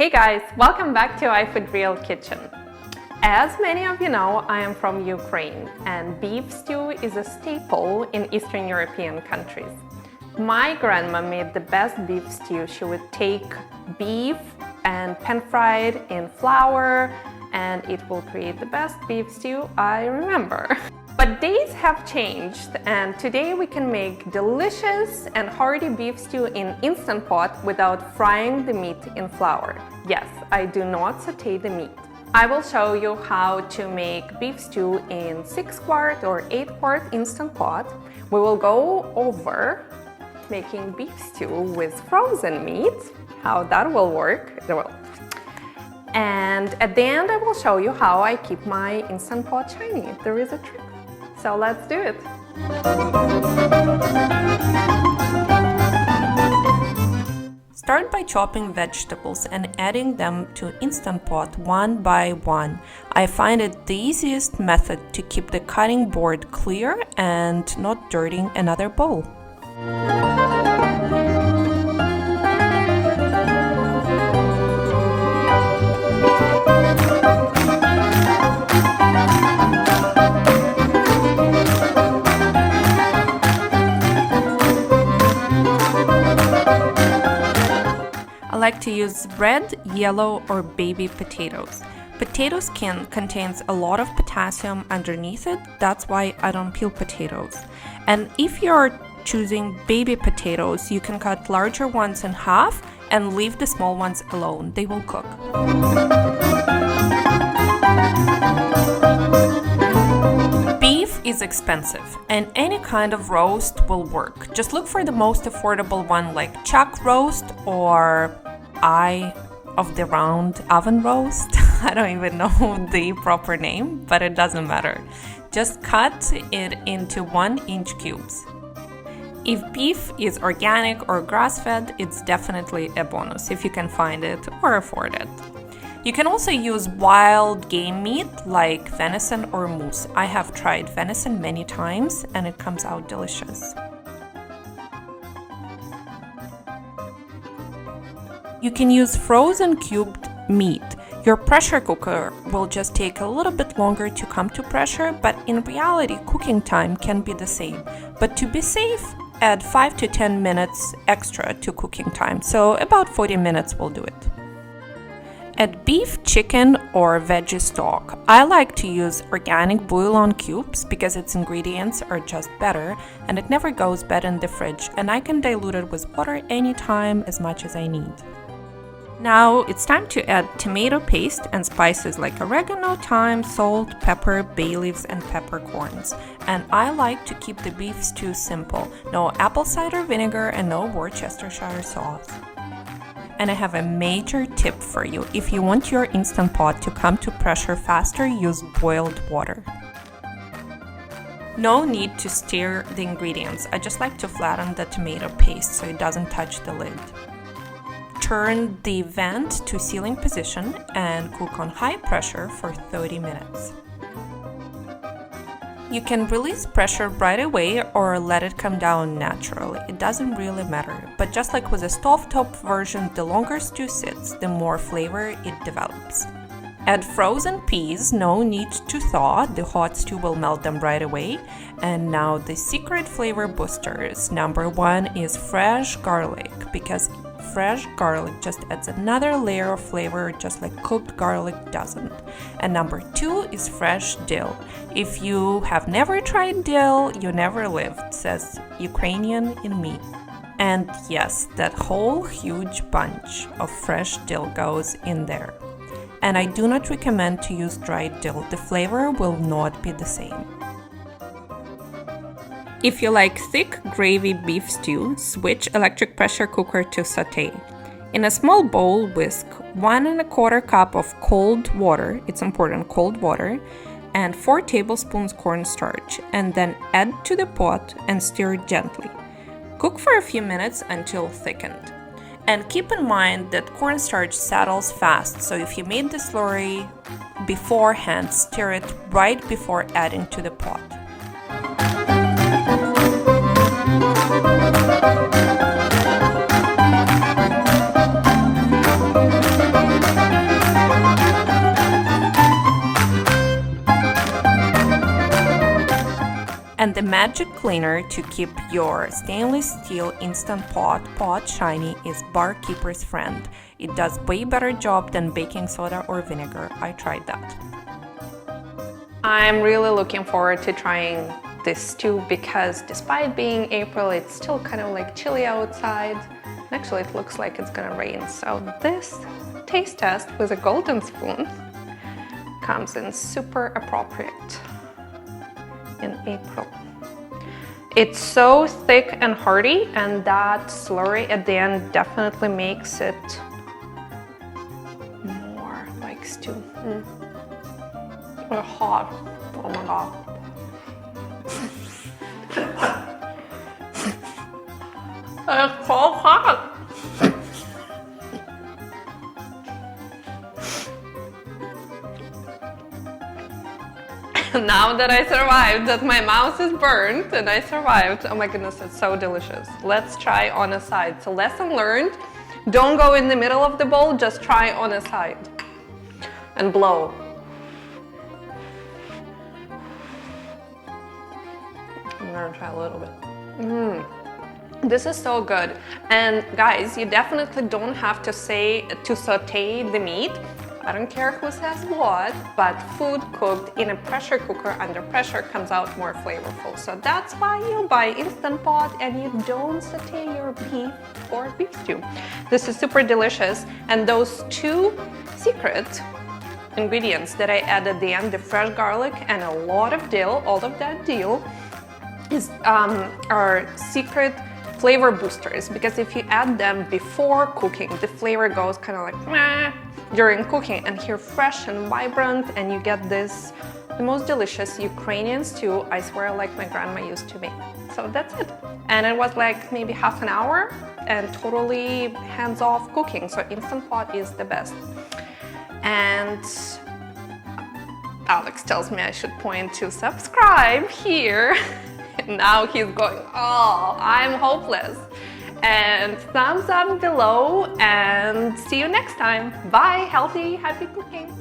Hey guys, welcome back to iFoodReal kitchen. As many of you know, I am from Ukraine and beef stew is a staple in Eastern European countries. My grandma made the best beef stew. She would take beef and pan-fry it in flour and it will create the best beef stew I remember. But days have changed and today we can make delicious and hearty beef stew in Instant Pot without frying the meat in flour. Yes, I do not saute the meat. I will show you how to make beef stew in 6-quart or 8-quart Instant Pot. We will go over making beef stew with frozen meat, how that will work. And at the end I will show you how I keep my Instant Pot shiny. There is a trick. So let's do it! Start by chopping vegetables and adding them to Instant Pot one by one. I find it the easiest method to keep the cutting board clear and not dirtying another bowl. I like to use red, yellow, or baby potatoes. Potato skin contains a lot of potassium underneath it, that's why I don't peel potatoes. And if you're choosing baby potatoes, you can cut larger ones in half and leave the small ones alone. They will cook. Beef is expensive and any kind of roast will work. Just look for the most affordable one like chuck roast or eye of the round oven roast. I don't even know the proper name, but it doesn't matter. Just cut it into 1-inch cubes. If beef is organic or grass-fed, it's definitely a bonus if you can find it or afford it. You can also use wild game meat like venison or moose. I have tried venison many times and it comes out delicious. You can use frozen cubed meat. Your pressure cooker will just take a little bit longer to come to pressure, but in reality cooking time can be the same. But to be safe, add 5 to 10 minutes extra to cooking time, so about 40 minutes will do it. Add beef, chicken, or veggie stock. I like to use organic bouillon cubes because its ingredients are just better and it never goes bad in the fridge, and I can dilute it with water anytime as much as I need. Now it's time to add tomato paste and spices like oregano, thyme, salt, pepper, bay leaves, and peppercorns. And I like to keep the beef stew simple. No apple cider vinegar and no Worcestershire sauce. And I have a major tip for you. If you want your Instant Pot to come to pressure faster, use boiled water. No need to stir the ingredients. I just like to flatten the tomato paste so it doesn't touch the lid. Turn the vent to sealing position and cook on high pressure for 30 minutes. You can release pressure right away or let it come down naturally. It doesn't really matter, but just like with a stovetop version, the longer stew sits, the more flavor it develops. Add frozen peas, no need to thaw, the hot stew will melt them right away. And now the secret flavor boosters. Number 1 is fresh garlic, because fresh garlic just adds another layer of flavor just like cooked garlic doesn't. And number 2 is fresh dill. If you have never tried dill, you never lived, says Ukrainian in me. And yes, that whole huge bunch of fresh dill goes in there. And I do not recommend to use dried dill, the flavor will not be the same. If you like thick gravy beef stew, switch electric pressure cooker to sauté. In a small bowl, whisk 1 1/4 cup of cold water, it's important, cold water, and 4 tablespoons cornstarch, and then add to the pot and stir gently. Cook for a few minutes until thickened. And keep in mind that cornstarch settles fast, so if you made the slurry beforehand, stir it right before adding to the pot. magic cleaner to keep your stainless steel Instant Pot shiny is barkeeper's friend. It does way better job than baking soda or vinegar. I tried that. I'm really looking forward to trying this stew because despite being April, it's still kind of like chilly outside. Actually, it looks like it's gonna rain. So this taste test with a golden spoon comes in super appropriate in April. It's so thick and hearty, and that slurry at the end definitely makes it more like stew. It's hot. Oh my god. It's so hot. Now that I survived, that my mouth is burnt and I survived, oh my goodness, it's so delicious. Let's try on a side. So lesson learned, don't go in the middle of the bowl, just try on a side and blow. I'm gonna try a little bit. This is so good. And guys, you definitely don't have to saute the meat. I don't care who says what, but food cooked in a pressure cooker under pressure comes out more flavorful. So that's why you buy Instant Pot and you don't saute your beef or beef stew. This is super delicious. And those two secret ingredients that I add at the end, the fresh garlic and a lot of dill, all of that dill, are secret flavor boosters, because if you add them before cooking, the flavor goes kind of like meh during cooking, and here fresh and vibrant, and you get this, the most delicious Ukrainian stew, I swear, like my grandma used to make. So that's it. And it was like maybe half an hour and totally hands-off cooking. So Instant Pot is the best. And Alex tells me I should point to subscribe here. Now he's going, oh, I'm hopeless. And thumbs up below, and see you next time. Bye, healthy, happy cooking.